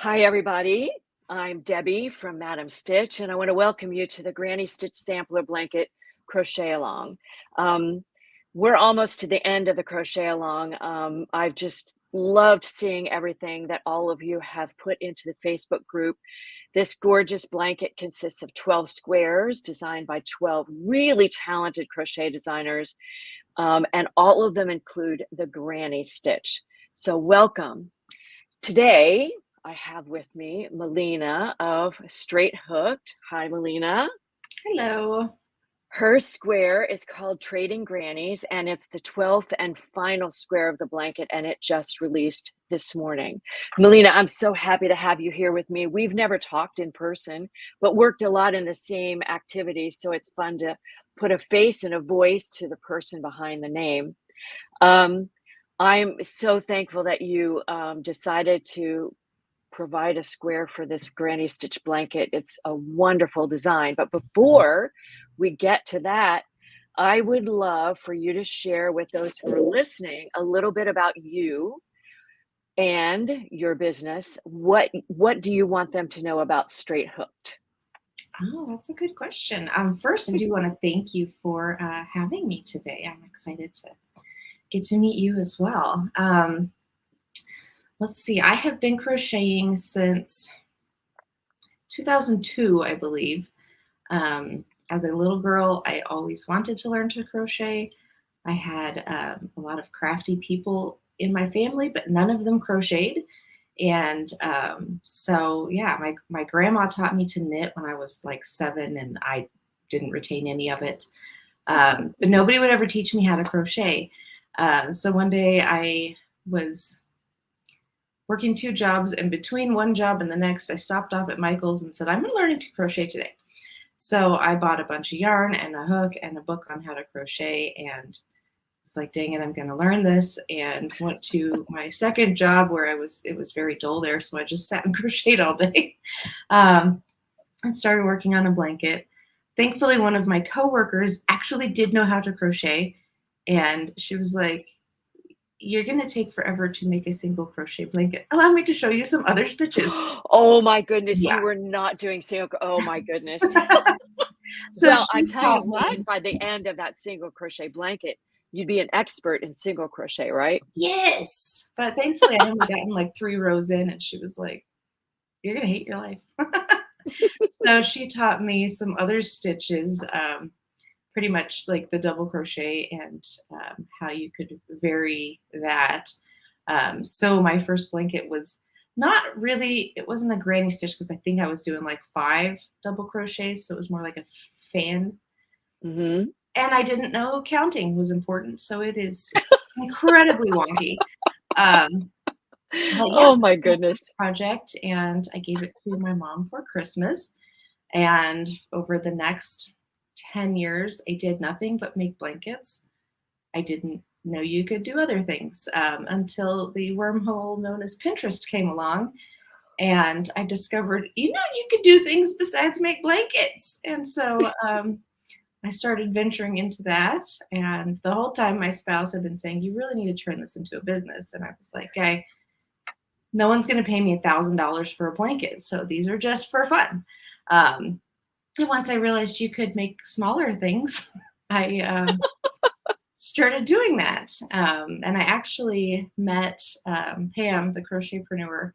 Hi, everybody. I'm Debbie from MadameStitch, and I want to welcome you to the Granny Stitch Sampler Blanket Crochet Along. Um, we're almost to the end of the crochet along. I've just loved seeing everything that all of you have put into the Facebook group. This gorgeous blanket consists of 12 squares designed by 12 really talented crochet designers, and all of them include the Granny Stitch. So welcome. Today, I have with me Malena of Straight Hooked. Hi, Malena. Hello. Her square is called Trading Grannies, and it's the 12th and final square of the blanket, and it just released this morning. Malena, I'm so happy to have you here with me. We've never talked in person, but worked a lot in the same activities, so it's fun to put a face and a voice to the person behind the name. Um, I'm so thankful that you decided to provide a square for this Granny Stitch blanket. It's a wonderful design. But before we get to that, I would love for you to share with those who are listening a little bit about you and your business. What do you want them to know about Straight Hooked? Oh, that's a good question. First, I do want to thank you for having me today. I'm excited to get to meet you as well. Let's see. I have been crocheting since 2002, I believe. As a little girl, I always wanted to learn to crochet. I had a lot of crafty people in my family, but none of them crocheted. And so, yeah, my grandma taught me to knit when I was like 7, and I didn't retain any of it. But nobody would ever teach me how to crochet. So one day I was working 2 jobs, and between one job and the next, I stopped off at Michael's and said, I'm learning to crochet today. So I bought a bunch of yarn and a hook and a book on how to crochet, and it's like, dang it, I'm going to learn this, and went to my second job where it was very dull there. So I just sat and crocheted all day, and started working on a blanket. Thankfully, one of my coworkers actually did know how to crochet, and she was like, you're going to take forever to make a single crochet blanket. Allow me to show you some other stitches. Oh my goodness, Yeah. you were not doing single. Oh my goodness. So Well, I she tell you taught what, me. by the end of that single crochet blanket, you'd be an expert in single crochet, right? Yes. But thankfully, I only gotten like 3 rows in, and she was like, you're going to hate your life. So she taught me some other stitches, pretty much like the double crochet, and how you could vary that. So my first blanket was not really, it wasn't a granny stitch because I think I was doing like 5 double crochets. So it was more like a fan. Hmm. And I didn't know counting was important. So it is incredibly wonky. Um, but yeah, Oh my that's my goodness. first project. And I gave it to my mom for Christmas. And over the next 10 years, I did nothing but make blankets. I didn't know you could do other things until the wormhole known as Pinterest came along. And I discovered, you could do things besides make blankets. And so I started venturing into that. And the whole time, my spouse had been saying, you really need to turn this into a business. And I was like, okay, no one's going to pay me $1,000 for a blanket. So these are just for fun. Um, and once I realized you could make smaller things, I started doing that. And I actually met Pam, the crochetpreneur.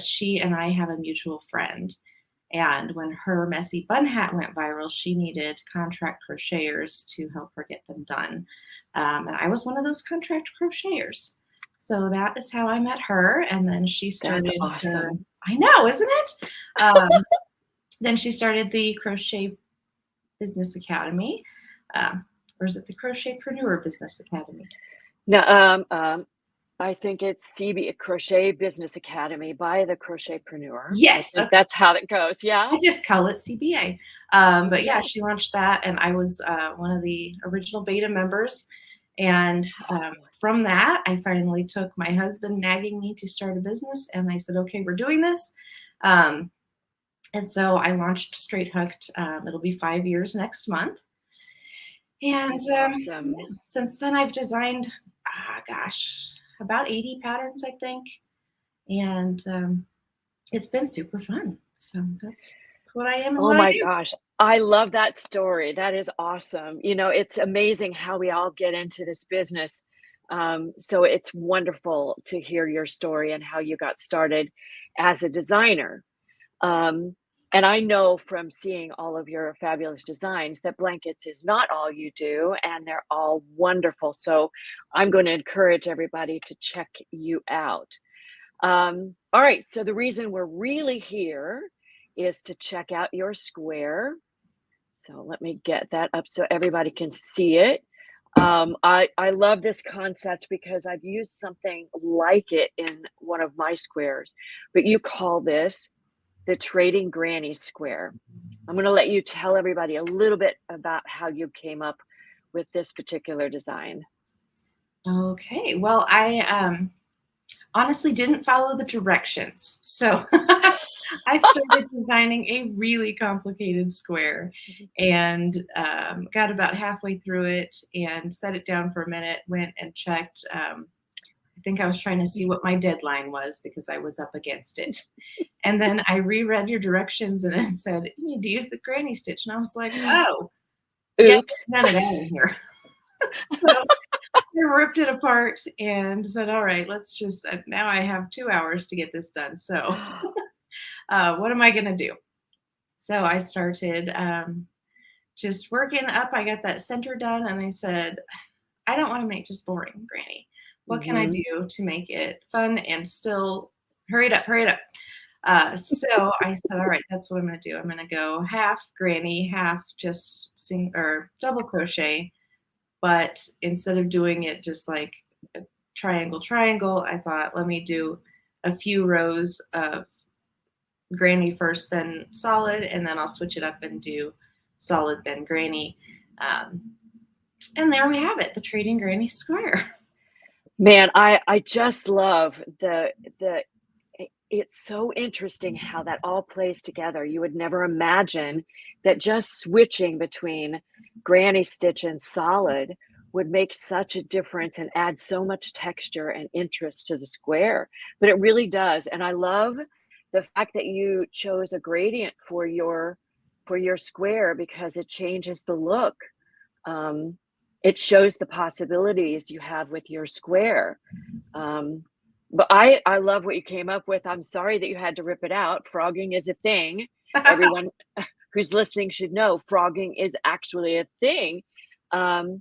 She and I have a mutual friend. And when her messy bun hat went viral, she needed contract crocheters to help her get them done. And I was one of those contract crocheters. So that is how I met her. And then she That's started her, awesome. I know, isn't it? Um, then she started the Crochet Business Academy. Or is it the Crochetpreneur Business Academy? No, I think it's CB Crochet Business Academy by the Crochetpreneur. I Yes. think Okay. that's how it goes. Yeah. I just call it CBA. But yeah, Yeah. she launched that, and I was one of the original beta members. And from that, I finally took my husband nagging me to start a business, and I said, okay, we're doing this. And so I launched Straight Hooked. It'll be 5 years next month. And That's awesome. since then, I've designed, about 80 patterns, I think. And it's been super fun. So that's what I am and Oh what I my do. gosh. I love that story. That is awesome. You know, it's amazing how we all get into this business. So it's wonderful to hear your story and how you got started as a designer. Um, and I know from seeing all of your fabulous designs that blankets is not all you do, and they're all wonderful. So I'm going to encourage everybody to check you out. All right, so the reason we're really here is to check out your square. So let me get that up so everybody can see it. I love this concept because I've used something like it in one of my squares, but you call this the Trading Grannies square. I'm going to let you tell everybody a little bit about how you came up with this particular design. Okay. Well, I honestly didn't follow the directions. So I started designing a really complicated square and got about halfway through it and set it down for a minute, went and checked. I think I was trying to see what my deadline was because I was up against it. And then I reread your directions and it said, you need to use the granny stitch. And I was like, oh, yeah, Oops. none of that in here. So I ripped it apart and said, all right, let's just, now I have 2 hours to get this done. So what am I going to do? So I started just working up. I got that center done and I said, I don't want to make just boring, Granny. What can I Mhm. do to make it fun and still hurry it up, hurry it up? So I said, all right, that's what I'm going to do. I'm going to go half granny, half just or double crochet. But instead of doing it just like a triangle, triangle, I thought, let me do a few rows of granny first, then solid, and then I'll switch it up and do solid, then granny. Um, and there we have it, the Trading Granny square. Man, I just love the it's so interesting how that all plays together. You would never imagine that just switching between granny stitch and solid would make such a difference and add so much texture and interest to the square, but it really does. And I love the fact that you chose a gradient for your square because it changes the look. Um, it shows the possibilities you have with your square. But I love what you came up with. I'm sorry that you had to rip it out. Frogging is a thing. Everyone who's listening should know frogging is actually a thing. Um,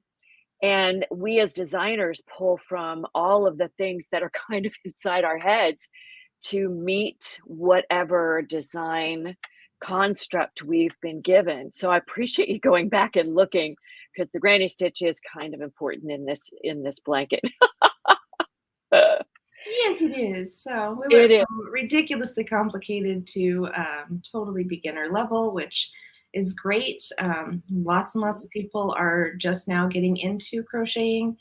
and we as designers pull from all of the things that are kind of inside our heads to meet whatever design construct we've been given. So I appreciate you going back and looking because the granny stitch is kind of important in this blanket. Yes, it is. So we went It is. from ridiculously complicated to totally beginner level, which is great. Lots and lots of people are just now getting into crocheting,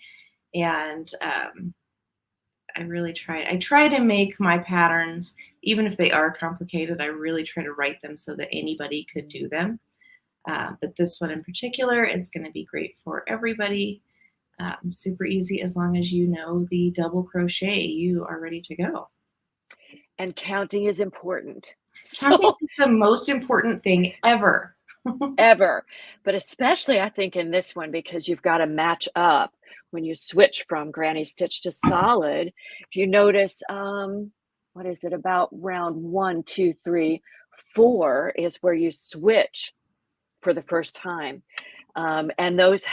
and I really try. I try to make my patterns, even if they are complicated. I really try to write them so that anybody could do them. But this one in particular is going to be great for everybody. Super easy as long as you know the double crochet, you are ready to go. And counting is important. Counting So is the most important thing ever. ever, but especially I think in this one because you've got to match up when you switch from granny stitch to solid. If you notice, what is it about round 1, 2, 3, 4 is where you switch for the first time. And those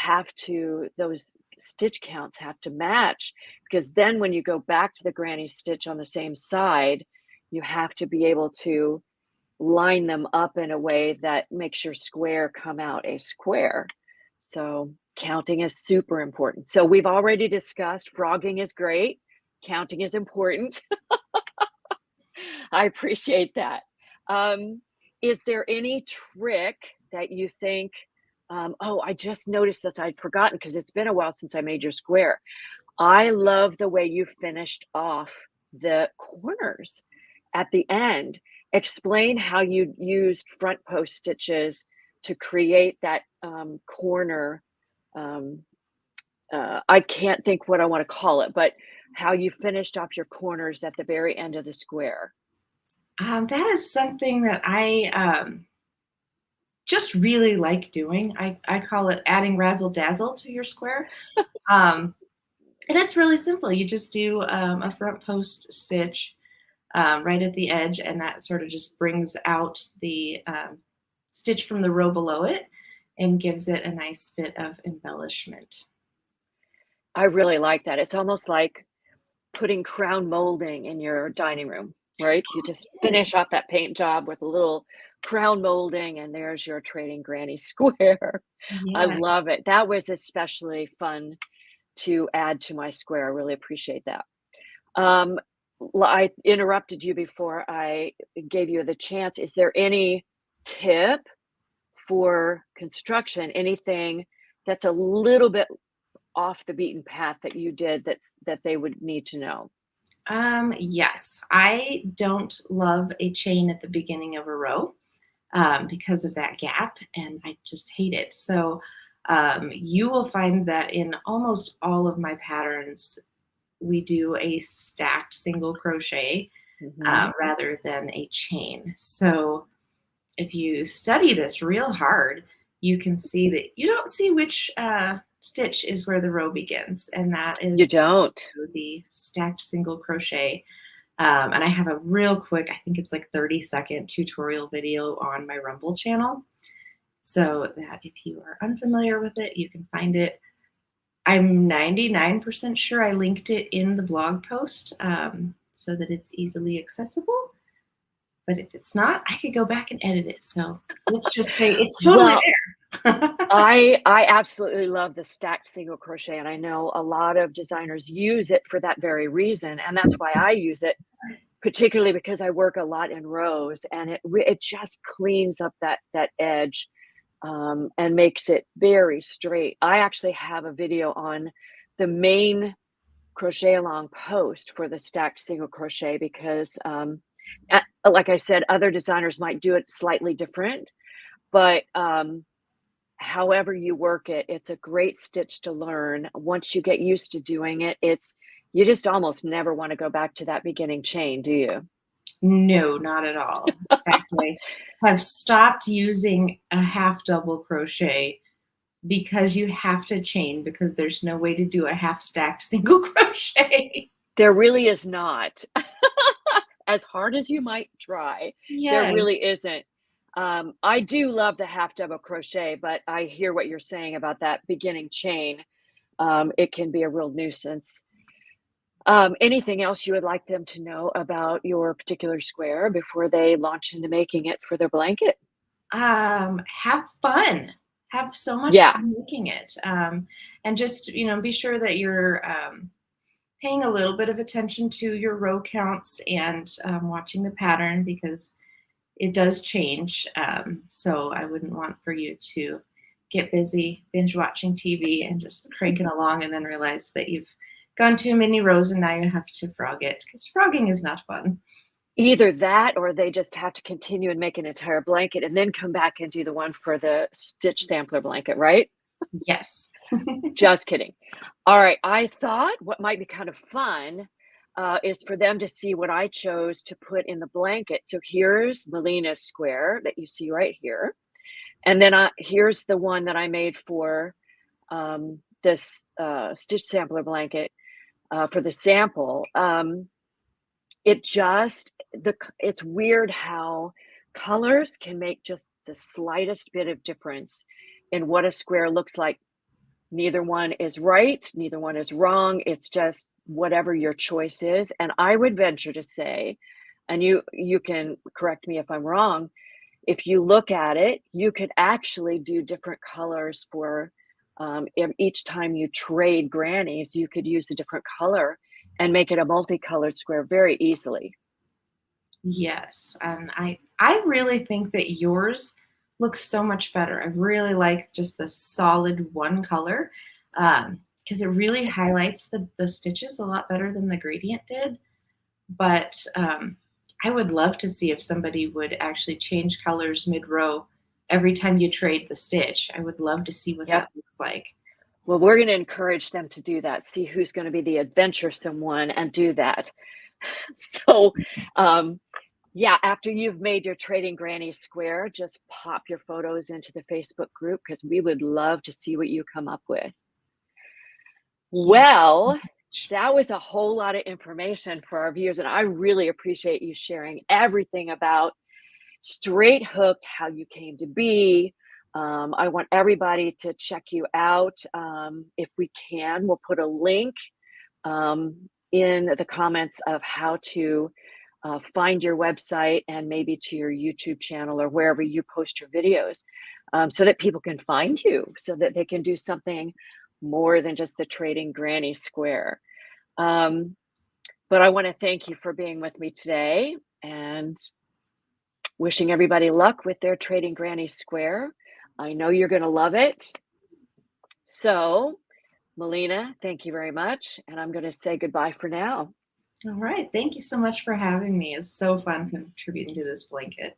stitch counts have to match because then when you go back to the granny stitch on the same side, you have to be able to line them up in a way that makes your square come out a square. So counting is super important. So we've already discussed frogging is great. Counting is important. I appreciate that. Um, is there any trick that you think, oh, I just noticed this, I'd forgotten because it's been a while since I made your square. I love the way you finished off the corners at the end. Explain how you used front post stitches to create that corner. Um, I can't think what I want to call it, but how you finished off your corners at the very end of the square. That is something that I just really like doing. I call it adding razzle dazzle to your square. Um, and it's really simple. You just do a front post stitch right at the edge, and that sort of just brings out the stitch from the row below it and gives it a nice bit of embellishment. I really like that. It's almost like putting crown molding in your dining room, right? You just finish off that paint job with a little crown molding, and there's your Trading Granny square. I love Yes. it. That was especially fun to add to my square. I really appreciate that. Um, I interrupted you before I gave you the chance. Is there any tip for construction? Anything that's a little bit off the beaten path that you did that they would need to know? Yes, I don't love a chain at the beginning of a row because of that gap, and I just hate it. So you will find that in almost all of my patterns, we do a stacked single crochet Mhm. rather than a chain. So if you study this real hard, you can see that you don't see which stitch is where the row begins, and that You is don't? the stacked single crochet. And I have a real quick, I think it's like 30-second tutorial video on my Rumble channel. So that if you are unfamiliar with it, you can find it. I'm 99% sure I linked it in the blog post so that it's easily accessible. But if it's not, I could go back and edit it. So let's just say it's totally Well, there. I absolutely love the stacked single crochet, and I know a lot of designers use it for that very reason, and that's why I use it, particularly because I work a lot in rows, and it just cleans up that edge, and makes it very straight. I actually have a video on the main crochet along post for the stacked single crochet because, like I said, other designers might do it slightly different, but, however you work it, it's a great stitch to learn. Once you get used to doing it, you just almost never wanna go back to that beginning chain, do you? No, not at all. In fact, I have stopped using a half double crochet because you have to chain because there's no way to do a half stacked single crochet. There really is not. As hard as you might try, there Yes. really isn't. I do love the half double crochet, but I hear what you're saying about that beginning chain. It can be a real nuisance. Anything else you would like them to know about your particular square before they launch into making it for their blanket? Have fun. Have so much Yeah. fun making it. And just, be sure that you're paying a little bit of attention to your row counts and watching the pattern because it does change. So I wouldn't want for you to get busy binge watching TV and just cranking along and then realize that you've gone too many rows and now you have to frog it because frogging is not fun. Either that or they just have to continue and make an entire blanket and then come back and do the one for the stitch sampler blanket, right? Yes. Just kidding. All right. I thought what might be kind of fun is for them to see what I chose to put in the blanket. So here's Melena's square that you see right here. And then here's the one that I made for this stitch sampler blanket for the sample. It's weird how colors can make just the slightest bit of difference in what a square looks like. Neither one is right, neither one is wrong. It's just whatever your choice is. And I would venture to say, and you can correct me if I'm wrong, if you look at it, you could actually do different colors for each time you trade grannies, you could use a different color and make it a multicolored square very easily. Yes, and I really think that yours looks so much better. I really like just the solid one color because it really highlights the stitches a lot better than the gradient did. But I would love to see if somebody would actually change colors mid-row every time you trade the stitch. I would love to see what Yep. that looks like. Well, we're going to encourage them to do that. See who's going to be the adventuresome one and do that. So, um, Yeah, after you've made your Trading Granny square, just pop your photos into the Facebook group because we would love to see what you come up with. Well, that was a whole lot of information for our viewers, and I really appreciate you sharing everything about Straight Hooked, how you came to be. I want everybody to check you out. If we can, we'll put a link in the comments of how to find your website and maybe to your YouTube channel or wherever you post your videos, so that people can find you, so that they can do something more than just the Trading Granny square. But I want to thank you for being with me today and wishing everybody luck with their Trading Granny square. I know you're going to love it. So, Malena, thank you very much. And I'm going to say goodbye for now. All right. Thank you so much for having me. It's so fun contributing to this blanket.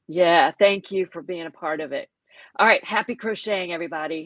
Yeah, thank you for being a part of it. All right, happy crocheting, everybody.